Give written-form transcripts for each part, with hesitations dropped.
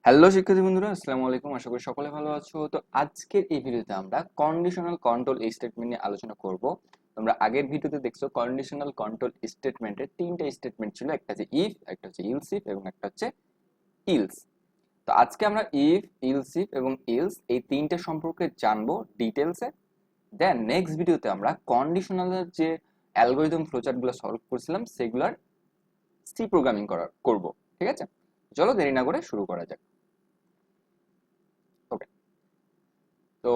Hello শিক্ষার্থী বন্ধুরা, আসসালামু আলাইকুম। আশা করি সকলে ভালো আছো। তো আজকের এই ভিডিওতে আমরা কন্ডিশনাল কন্ট্রোল স্টেটমেন্ট নিয়ে আলোচনা করব। তোমরা আগের ভিডিওতে দেখছো কন্ডিশনাল কন্ট্রোল স্টেটমেন্টের তিনটা স্টেটমেন্ট ছিল, একটা হচ্ছে ইফ, একটা হচ্ছে ইলস ইফ এবং একটা হচ্ছে ইলস। তো আজকে আমরা ইফ, ইলস ইফ এবং ইলস এই তিনটে সম্পর্কে জানবো ডিটেলসে। দেন নেক্সট ভিডিওতে আমরা কন্ডিশনালের যে অ্যালগরিদম ফ্লোচার্টগুলো সলভ করছিলাম সেগুলোর সি প্রোগ্রামিং করব। ঠিক আছে, চলো দেরি না করে শুরু করা যাক। ওকে, তো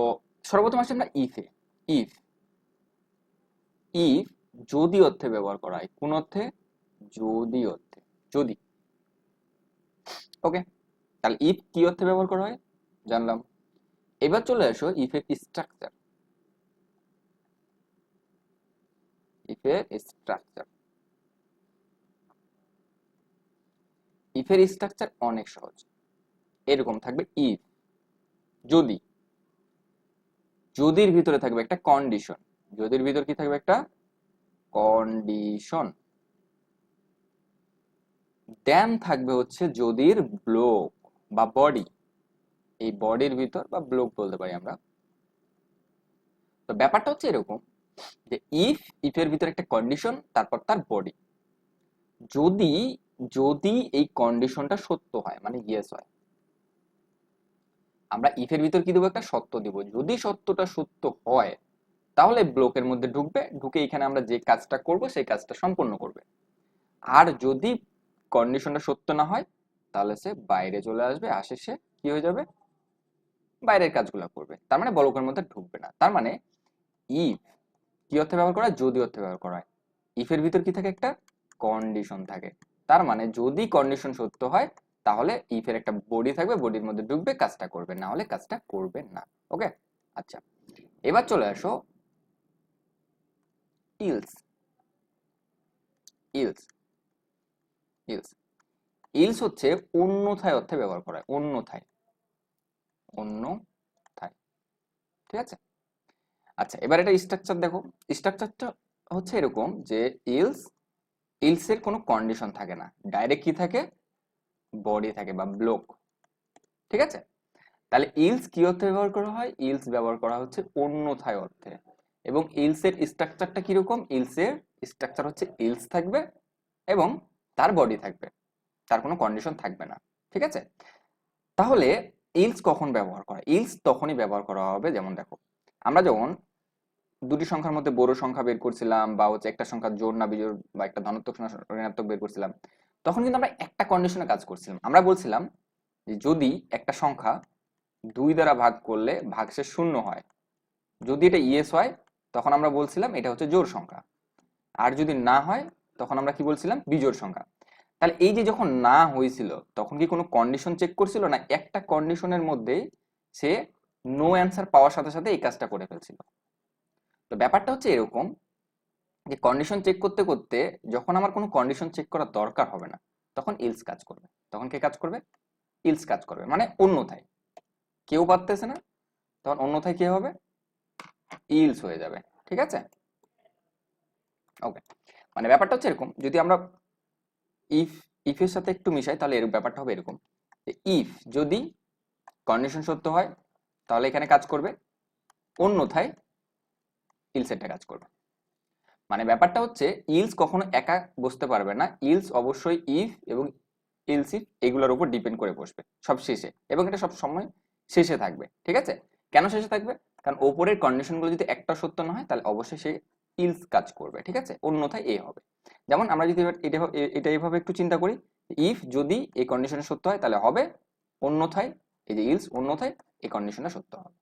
সর্বপ্রথম আসছি আমরা ইফে। ইফ ইফ যদি অর্থে ব্যবহার করা হয়। কোন অর্থে? যদি অর্থে। যদি। ওকে, তাহলে ইফ কি অর্থে ব্যবহার করা হয় জানলাম। এবার চলে আসো ইফের স্ট্রাকচার। ইফের স্ট্রাকচার ইফের স্ট্রাকচার অনেক সহজ। এরকম থাকবে ইফ, যদি, যদির ভিতরে থাকবে একটা কন্ডিশন। যদির ভিতর কি থাকবে? একটা কন্ডিশন। দেন থাকবে হচ্ছে যদির ব্লক বা বডি। এই বডির ভিতর বা ব্লক বলতে পারি আমরা। তো ব্যাপারটা হচ্ছে এরকম যে ইফের ভিতরে একটা কন্ডিশন, তারপর তার বডি। যদি যদি এই কন্ডিশনটা সত্য হয়, মানে ইয়েস হয়, আমরা ইফের ভিতর কি দেবো? একটা সত্য দিব। যদি সত্যটা সত্য হয় তাহলে ব্লকের মধ্যে ঢুকবে, ঢুকে এখানে আমরা যে কাজটা করব সেই কাজটা সম্পন্ন করবে। আর যদি কন্ডিশনটা সত্য না হয় তাহলে সে বাইরে চলে আসবে, আসে সে কি হয়ে যাবে? বাইরের কাজগুলো করবে, তার মানে ব্লকের মধ্যে ঢুকবে না। তার মানে ইফ কি অর্থে ব্যবহার করা হয়? যদি অর্থে ব্যবহার করা হয়। ইফের ভিতর কি থাকে? একটা কন্ডিশন থাকে। তার মানে যদি কন্ডিশন সত্য হয় তাহলে ইফের একটা বডি থাকবে, বডির মধ্যে ঢুকবে, কাজটা করবে, না হলে কাজটা করবে না। ওকে, আচ্ছা, এবার চলে আসো ইলস। ইলস ইলস ইলস হচ্ছে অন্যথায় অর্থে ব্যবহার করা হয়। অন্যথায়, অন্যথায়। ঠিক আছে, আচ্ছা, এবার এটা স্ট্রাকচার দেখো। স্ট্রাকচারটা হচ্ছে এরকম যে ইলস ইলসের কোনো কন্ডিশন থাকে না, ডাইরেক্ট কি থাকে? বডি থাকে বা ব্লক। ঠিক আছে, তাহলে ইলস কি অর্থে ব্যবহার করা হয়? ইলস ব্যবহার করা হচ্ছে অন্যথায় অর্থে। এবং ইলস এর স্ট্রাকচারটা কিরকম? ইলস এর স্ট্রাকচার হচ্ছে ইলস থাকবে এবং তার বডি থাকবে, তার কোনো কন্ডিশন থাকবে না। ঠিক আছে, তাহলে ইলস কখন ব্যবহার করা? ইলস তখনই ব্যবহার করা হবে, যেমন দেখো, আমরা যখন দুটি সংখ্যার মধ্যে বড় সংখ্যা বের করছিলাম বা হচ্ছে একটা সংখ্যা জোড় না বিজোড় বা একটা ধনাত্মক না ঋণাত্মক বের করছিলাম, তখন কিন্তু আমরা একটা কন্ডিশনে কাজ করছিলাম। আমরা বলছিলাম যে যদি একটা সংখ্যা 2 দ্বারা ভাগ করলে ভাগশেষ 0 হয়, যদি এটা ইয়েস হয় তখন আমরা বলছিলাম এটা হচ্ছে জোড় সংখ্যা। আর যদি না হয় তখন আমরা কি বলছিলাম? বিজোড় সংখ্যা। তাহলে এই যে যখন না হয়েছিল তখন কি কোনো কন্ডিশন চেক করছিল না? একটা কন্ডিশনের মধ্যেই সে নো অ্যান্সার পাওয়ার সাথে সাথে এই কাজটা করে ফেলছিল। তো ব্যাপারটা হচ্ছে এরকম যে কন্ডিশন চেক করতে করতে যখন আমার কোনো কন্ডিশন চেক করার দরকার হবে না তখন ইলস কাজ করবে। তখন কে কাজ করবে? ইলস কাজ করবে, মানে অন্যথায়। কেউ পারতেছে না, তখন অন্যথায় কি হবে? ইলস হয়ে যাবে। ঠিক আছে, ওকে, মানে ব্যাপারটা হচ্ছে এরকম, যদি আমরা ইফ ইফের সাথে একটু মিশাই তাহলে এর ব্যাপারটা হবে এরকম যে ইফ যদি কন্ডিশন সত্য হয় তাহলে এখানে কাজ করবে, অন্যথায় ইলসেরটা কাজ করবে। মানে ব্যাপারটা হচ্ছে ইলস কখনো একা বসতে পারবে না, ইলস অবশ্যই ইফ এবং ইলস ইফ এগুলোর উপর ডিপেন্ড করে বসবে সব শেষে, এবং এটা সব সময় শেষে থাকবে। ঠিক আছে, কেন শেষে থাকবে? কারণ ওপরের কন্ডিশনগুলো যদি একটা সত্য না হয় তাহলে অবশ্যই সে ইলস কাজ করবে। ঠিক আছে, অন্যথায় এ হবে। যেমন আমরা যদি এটা এইভাবে একটু চিন্তা করি, ইফ যদি এই কন্ডিশনে সত্য হয় তাহলে হবে, অন্যথায় এই যে ইলস, অন্যথায় এই কন্ডিশনটা সত্য হবে,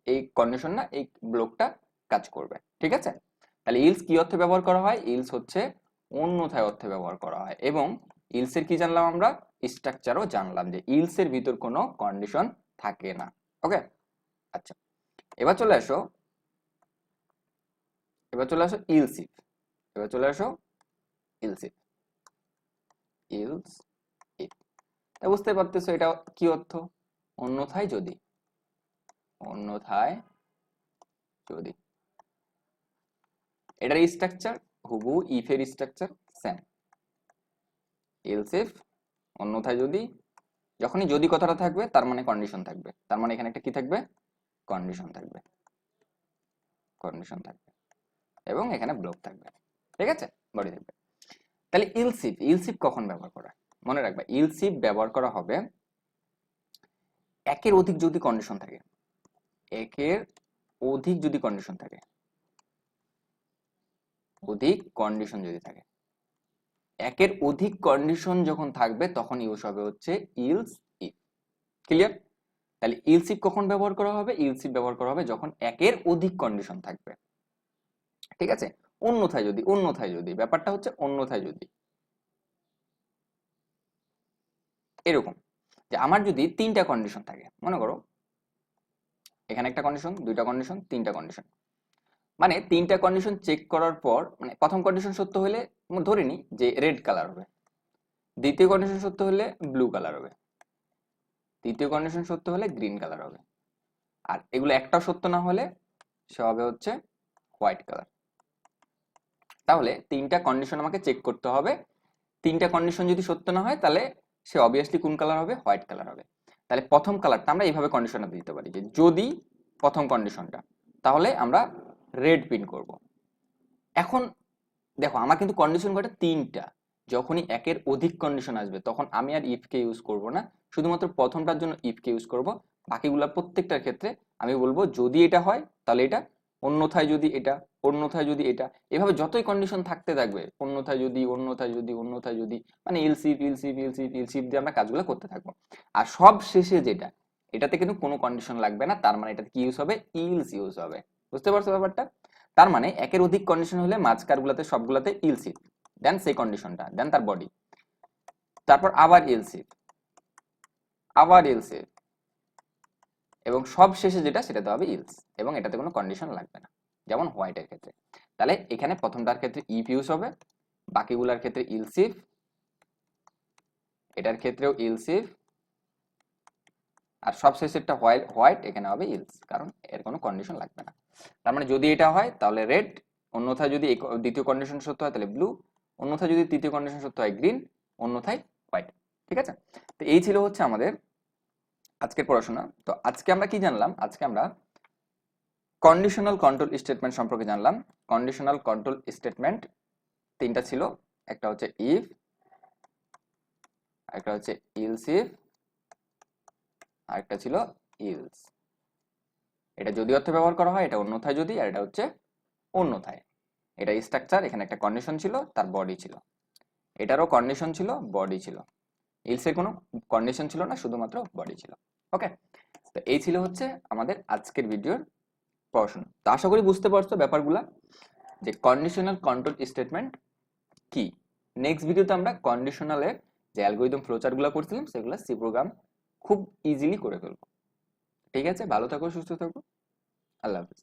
এই কন্ডিশন না এই ব্লকটা কাজ করবে। ঠিক আছে, তাহলে ইলস কি অর্থে ব্যবহার করা হয়? ইলস হচ্ছে অন্যথায় অর্থে ব্যবহার করা হয়। এবং ইলস এর কি জানলাম আমরা? স্ট্রাকচারও জানলাম যে ইলস এর ভিতর কোনো কন্ডিশন থাকে না। ওকে, আচ্ছা, এবার চলে আসো এবার চলে আসো ইলস ইফ। এবার চলে আসো ইলস ইফ। ইলস ইফ, তা বুঝতে পারতেছো এটা কি অর্থ? অন্যথায় যদি। অন্যথায় যদি, এটার স্ট্রাকচার হুবহু ইফ এর স্ট্রাকচার সেম। এলস ইফ, অন্যথায় যদি, যখনই যদি কথাটা থাকবে তার মানে কন্ডিশন থাকবে, তার মানে এখানে একটা কি থাকবে, কন্ডিশন থাকবে, কন্ডিশন থাকবে এবং এখানে ব্লক থাকবে। ঠিক আছে, বডি থাকবে। তাহলে ইলসিফ, ইলসিফ কখন ব্যবহার করা, মনে রাখবে ইলসিফ ব্যবহার করা হবে একের অধিক যদি কন্ডিশন থাকে, একের অধিক যদি কন্ডিশন থাকে, অধিক কন্ডিশন যদি থাকে, একের অধিক কন্ডিশন যখন থাকবে তখন ইউজ হবে হচ্ছে ইলস ইফ। ক্লিয়ার? তাহলে ইলস ইফ কখন ব্যবহার করা হবে, ইলস ইফ ব্যবহার করা হবে যখন একের অধিক কন্ডিশন থাকবে। ঠিক আছে, অন্যথায় যদি, অন্যথায় যদি, ব্যাপারটা হচ্ছে অন্যথায় যদি এরকম যে আমার যদি তিনটা কন্ডিশন থাকে, মনে করো এখানে একটা কন্ডিশন, দুইটা কন্ডিশন, তিনটা কন্ডিশন, মানে তিনটা কন্ডিশন চেক করার পর মানে প্রথম কন্ডিশন সত্য হলে ধরে নি যে রেড কালার হবে, দ্বিতীয় কন্ডিশন সত্য হলে ব্লু কালার হবে, তৃতীয় কন্ডিশন সত্য হলে গ্রিন কালার হবে, আর এগুলো একটাও সত্য না হলে সে হবে হচ্ছে হোয়াইট কালার। তাহলে তিনটা কন্ডিশন আমাকে চেক করতে হবে, তিনটা কন্ডিশন যদি সত্য না হয় তাহলে সে অবভিয়াসলি কোন কালার হবে, হোয়াইট কালার হবে। তাহলে প্রথম কালারটা আমরা এইভাবে কন্ডিশনটা দিতে পারি যে যদি প্রথম কন্ডিশনটা, তাহলে আমরা রেড প্রিন্ট করব। এখন দেখো আমার কিন্তু কন্ডিশন কয়টা, তিনটা। যখনই একের অধিক কন্ডিশন আসবে তখন আমি আর ইফ কে ইউজ করব না, শুধুমাত্র প্রথমটার জন্য ইফ কে ইউজ করব, বাকিগুলা প্রত্যেকটার ক্ষেত্রে আমি বলবো যদি এটা হয় তাহলে এটা, অন্যথায় যদি এটা, অন্যথায় যদি এটা, এভাবে যতই কন্ডিশন থাকতে থাকবে অন্যথায় যদি, অন্যথায় যদি, অন্যথায় যদি, মানে ইলসিফ ইলসিফ ইলসিফ ইলসিফ দিয়ে আমরা কাজগুলো করতে থাকবো। আর সব শেষে যেটা, এটাতে কিন্তু কোনো কন্ডিশন লাগবে না, তার মানে এটাতে কি ইউজ হবে, ইলস ইউজ হবে। বুঝতে পারছো ব্যাপারটা? তার মানে একের অধিক কন্ডিশন হলে মাঝকার গুলাতে সবগুলাতে ইলসিফ, দেন সেই কন্ডিশনটা, দেন তার বডি, তারপর আবার ইলসিফ, আবার ইলসিফ, এবং সব শেষে যেটা সেটাতে হবে ইলস, এবং এটাতে কোনো কন্ডিশন লাগবে না, যেমন হোয়াইটের ক্ষেত্রে। তাহলে এখানে প্রথমটার ক্ষেত্রে ইফ ইউজ হবে, বাকিগুলার ক্ষেত্রে ইলসিফ, এটার ক্ষেত্রেও ইলসিফ, আর সব শেষেরটা হোয়াইট, হোয়াইট এখানে হবে ইলস, কারণ এর কোনো কন্ডিশন লাগবে না। তার মানে যদি এটা হয় তাহলে রেড, অন্যথায় যদি দ্বিতীয় কন্ডিশন সত্য হয় তাহলে ব্লু, অন্যথায় যদি তৃতীয় কন্ডিশন সত্য হয় গ্রিন, অন্যথায় হোয়াইট। ঠিক আছে, তো এই ছিল হচ্ছে আমাদের আজকের পড়াশোনা। তো আজকে আমরা কি জানলাম, আজকে আমরা কন্ডিশনাল কন্ট্রোল স্টেটমেন্ট সম্পর্কে জানলাম। কন্ডিশনাল কন্ট্রোল স্টেটমেন্ট তিনটা ছিল, একটা হচ্ছে ইফ, একটা হচ্ছে ইলস ইফ, আর একটা ছিল ইলস। এটা যদি অর্থে ব্যবহার করা হয়, এটা অন্যথায় যদি, আর এটা হচ্ছে অন্যথায়। এটা স্ট্রাকচার, এখানে একটা কন্ডিশন ছিল, তার বডি ছিল, এটারও কন্ডিশন ছিল, বডি ছিল। ইলসের কোনো কন্ডিশন ছিল না, শুধুমাত্র বডি ছিল। ওকে, তো এই ছিল হচ্ছে আমাদের আজকের ভিডিওর পড়াশোনা। তো আশা করি বুঝতে পারছো ব্যাপারগুলা, যে কন্ডিশনাল কন্ট্রোল স্টেটমেন্ট কি। নেক্সট ভিডিওতে আমরা কন্ডিশনালের যে অ্যালগরিদম ফ্লোচার্টগুলো করছিলাম সেগুলো সি প্রোগ্রাম খুব ইজিলি করে ফেলবো। ঠিক আছে, ভালো থাকো, সুস্থ থাকো, আল্লাহ হাফিজ।